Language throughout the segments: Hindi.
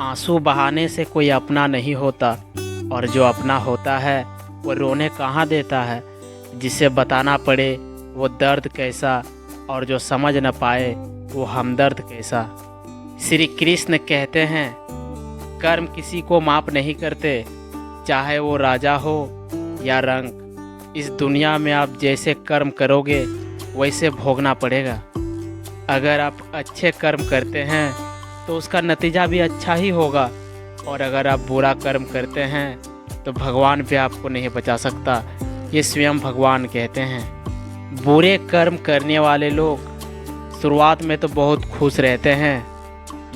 आंसू बहाने से कोई अपना नहीं होता, और जो अपना होता है वो रोने कहाँ देता है। जिसे बताना पड़े वो दर्द कैसा, और जो समझ न पाए वो हमदर्द कैसा। श्री कृष्ण कहते हैं, कर्म किसी को माप नहीं करते, चाहे वो राजा हो या रंक। इस दुनिया में आप जैसे कर्म करोगे वैसे भोगना पड़ेगा। अगर आप अच्छे कर्म करते हैं तो उसका नतीजा भी अच्छा ही होगा, और अगर आप बुरा कर्म करते हैं तो भगवान भी आपको नहीं बचा सकता। ये स्वयं भगवान कहते हैं। बुरे कर्म करने वाले लोग शुरुआत में तो बहुत खुश रहते हैं,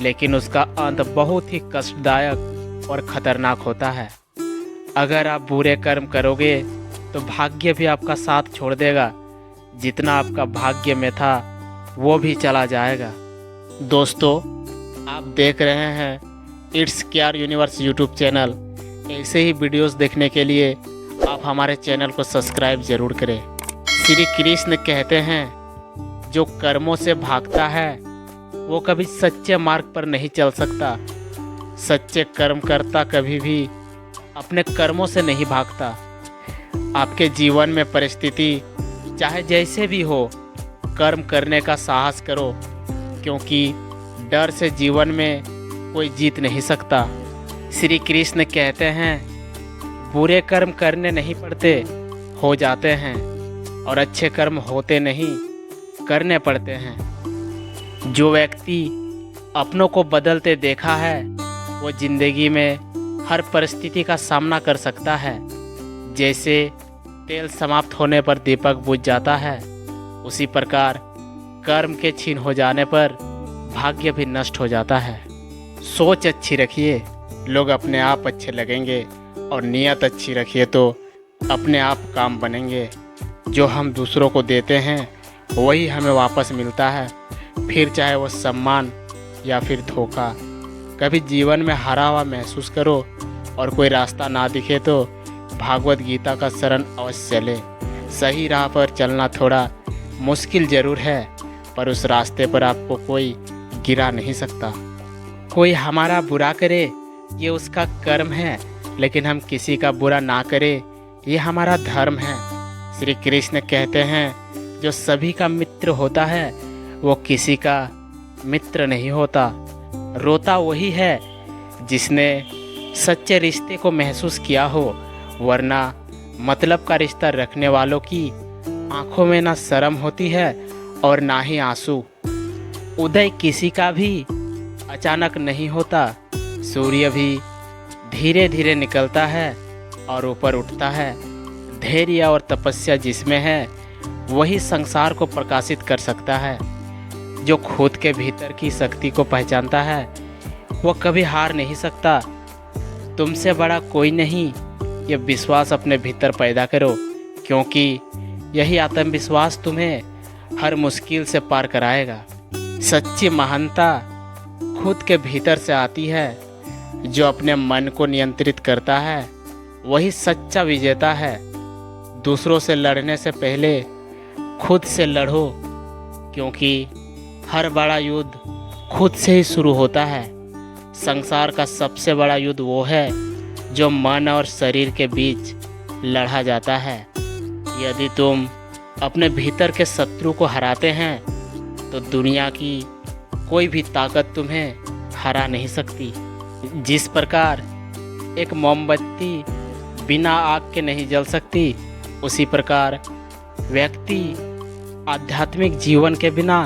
लेकिन उसका अंत बहुत ही कष्टदायक और ख़तरनाक होता है। अगर आप बुरे कर्म करोगे तो भाग्य भी आपका साथ छोड़ देगा। जितना आपका भाग्य में था वो भी चला जाएगा। दोस्तों, आप देख रहे हैं it's care universe YouTube channel. ऐसे ही वीडियोस देखने के लिए आप हमारे चैनल को सब्सक्राइब ज़रूर करें। श्री कृष्ण कहते हैं, जो कर्मों से भागता है वो कभी सच्चे मार्ग पर नहीं चल सकता। सच्चे कर्म करता कभी भी अपने कर्मों से नहीं भागता। आपके जीवन में परिस्थिति चाहे जैसे भी हो, कर्म करने का साहस करो, क्योंकि डर से जीवन में कोई जीत नहीं सकता। श्री कृष्ण कहते हैं, बुरे कर्म करने नहीं पड़ते, हो जाते हैं, और अच्छे कर्म होते नहीं, करने पड़ते हैं। जो व्यक्ति अपनों को बदलते देखा है वो जिंदगी में हर परिस्थिति का सामना कर सकता है। जैसे तेल समाप्त होने पर दीपक बुझ जाता है, उसी प्रकार कर्म के छीन हो जाने पर भाग्य भी नष्ट हो जाता है। सोच अच्छी रखिए, लोग अपने आप अच्छे लगेंगे, और नीयत अच्छी रखिए तो अपने आप काम बनेंगे। जो हम दूसरों को देते हैं वही हमें वापस मिलता है, फिर चाहे वो सम्मान या फिर धोखा। कभी जीवन में हारा हुआ महसूस करो और कोई रास्ता ना दिखे तो भागवत गीता का शरण अवश्य चले। सही राह पर चलना थोड़ा मुश्किल ज़रूर है, पर उस रास्ते पर आपको कोई गिरा नहीं सकता। कोई हमारा बुरा करे ये उसका कर्म है, लेकिन हम किसी का बुरा ना करें ये हमारा धर्म है। श्री कृष्ण कहते हैं, जो सभी का मित्र होता है वो किसी का मित्र नहीं होता। रोता वही है जिसने सच्चे रिश्ते को महसूस किया हो, वरना मतलब का रिश्ता रखने वालों की आंखों में ना शर्म होती है और ना ही आंसू। उदय किसी का भी अचानक नहीं होता। सूर्य भी धीरे धीरे निकलता है और ऊपर उठता है। धैर्य और तपस्या जिसमें है वही संसार को प्रकाशित कर सकता है। जो खुद के भीतर की शक्ति को पहचानता है वो कभी हार नहीं सकता। तुमसे बड़ा कोई नहीं, ये विश्वास अपने भीतर पैदा करो, क्योंकि यही आत्मविश्वास तुम्हें हर मुश्किल से पार कराएगा। सच्ची महानता खुद के भीतर से आती है। जो अपने मन को नियंत्रित करता है वही सच्चा विजेता है। दूसरों से लड़ने से पहले खुद से लड़ो, क्योंकि हर बड़ा युद्ध खुद से ही शुरू होता है। संसार का सबसे बड़ा युद्ध वो है जो मन और शरीर के बीच लड़ा जाता है। यदि तुम अपने भीतर के शत्रु को हराते हैं तो दुनिया की कोई भी ताकत तुम्हें हरा नहीं सकती। जिस प्रकार एक मोमबत्ती बिना आग के नहीं जल सकती, उसी प्रकार व्यक्ति आध्यात्मिक जीवन के बिना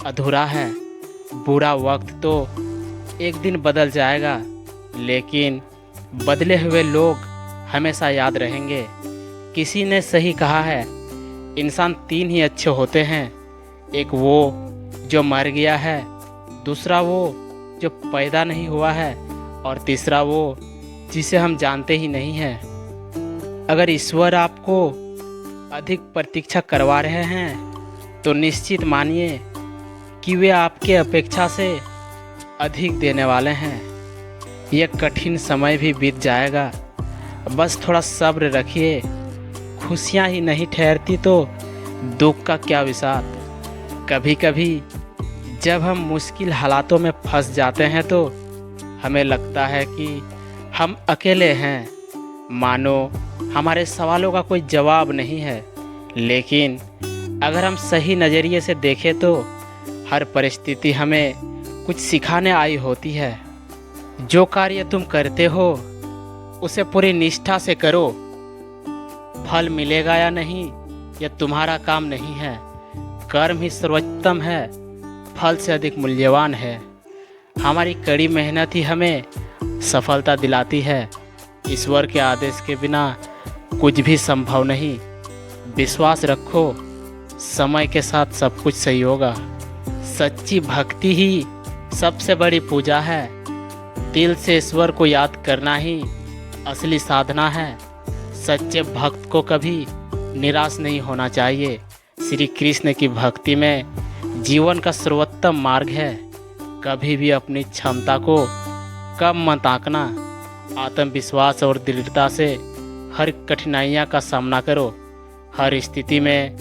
अधूरा है। बुरा वक्त तो एक दिन बदल जाएगा, लेकिन बदले हुए लोग हमेशा याद रहेंगे। किसी ने सही कहा है, इंसान तीन ही अच्छे होते हैं। एक वो जो मर गया है, दूसरा वो जो पैदा नहीं हुआ है, और तीसरा वो जिसे हम जानते ही नहीं हैं। अगर ईश्वर आपको अधिक प्रतीक्षा करवा रहे हैं तो निश्चित मानिए कि वे आपके अपेक्षा से अधिक देने वाले हैं। यह कठिन समय भी बीत जाएगा, बस थोड़ा सब्र रखिए। खुशियाँ ही नहीं ठहरती तो दुख का क्या विषाद। कभी कभी जब हम मुश्किल हालातों में फंस जाते हैं तो हमें लगता है कि हम अकेले हैं, मानो हमारे सवालों का कोई जवाब नहीं है। लेकिन अगर हम सही नज़रिए से देखें तो हर परिस्थिति हमें कुछ सिखाने आई होती है। जो कार्य तुम करते हो उसे पूरी निष्ठा से करो। फल मिलेगा या नहीं यह तुम्हारा काम नहीं है। कर्म ही सर्वोत्तम है, फल से अधिक मूल्यवान है। हमारी कड़ी मेहनत ही हमें सफलता दिलाती है। ईश्वर के आदेश के बिना कुछ भी संभव नहीं। विश्वास रखो, समय के साथ सब कुछ सही होगा। सच्ची भक्ति ही सबसे बड़ी पूजा है। दिल से ईश्वर को याद करना ही असली साधना है। सच्चे भक्त को कभी निराश नहीं होना चाहिए। श्री कृष्ण की भक्ति में जीवन का सर्वोत्तम मार्ग है। कभी भी अपनी क्षमता को कम मत आंकना। आत्मविश्वास और दृढ़ता से हर कठिनाइयाँ का सामना करो। हर स्थिति में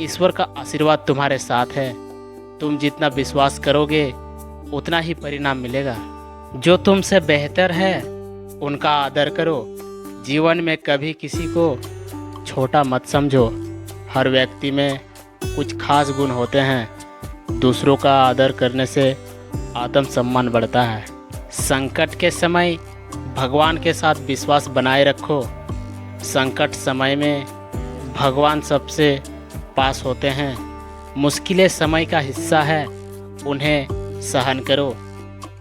ईश्वर का आशीर्वाद तुम्हारे साथ है। तुम जितना विश्वास करोगे उतना ही परिणाम मिलेगा। जो तुमसे बेहतर है उनका आदर करो। जीवन में कभी किसी को छोटा मत समझो। हर व्यक्ति में कुछ खास गुण होते हैं। दूसरों का आदर करने से आत्मसम्मान बढ़ता है। संकट के समय भगवान के साथ विश्वास बनाए रखो। संकट समय में भगवान सबसे पास होते हैं। मुश्किलें समय का हिस्सा है, उन्हें सहन करो।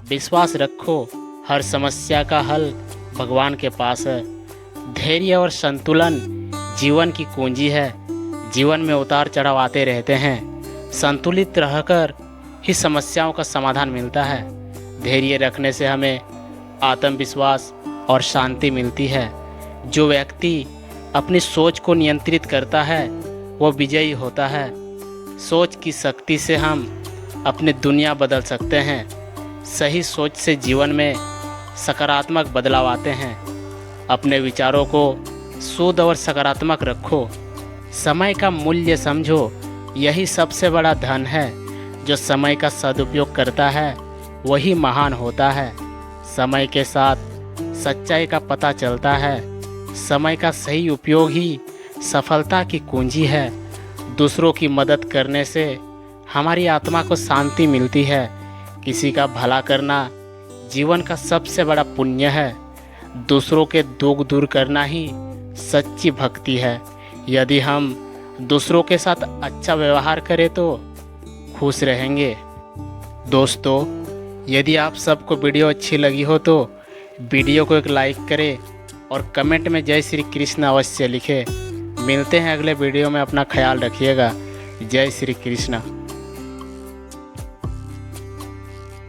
विश्वास रखो, हर समस्या का हल भगवान के पास है। धैर्य और संतुलन जीवन की कुंजी है। जीवन में उतार चढ़ाव आते रहते हैं। संतुलित रहकर ही समस्याओं का समाधान मिलता है। धैर्य रखने से हमें आत्मविश्वास और शांति मिलती है। जो व्यक्ति अपनी सोच को नियंत्रित करता है वो विजयी होता है। सोच की शक्ति से हम अपनी दुनिया बदल सकते हैं। सही सोच से जीवन में सकारात्मक बदलाव आते हैं। अपने विचारों को शुद्ध और सकारात्मक रखो। समय का मूल्य समझो, यही सबसे बड़ा धन है। जो समय का सदुपयोग करता है वही महान होता है। समय के साथ सच्चाई का पता चलता है। समय का सही उपयोग ही सफलता की कुंजी है। दूसरों की मदद करने से हमारी आत्मा को शांति मिलती है। किसी का भला करना जीवन का सबसे बड़ा पुण्य है। दूसरों के दुख दूर करना ही सच्ची भक्ति है। यदि हम दूसरों के साथ अच्छा व्यवहार करें तो खुश रहेंगे। दोस्तों, यदि आप सबको वीडियो अच्छी लगी हो तो वीडियो को एक लाइक करें और कमेंट में जय श्री कृष्ण अवश्य लिखें। मिलते हैं अगले वीडियो में। अपना ख्याल रखिएगा। जय श्री कृष्ण।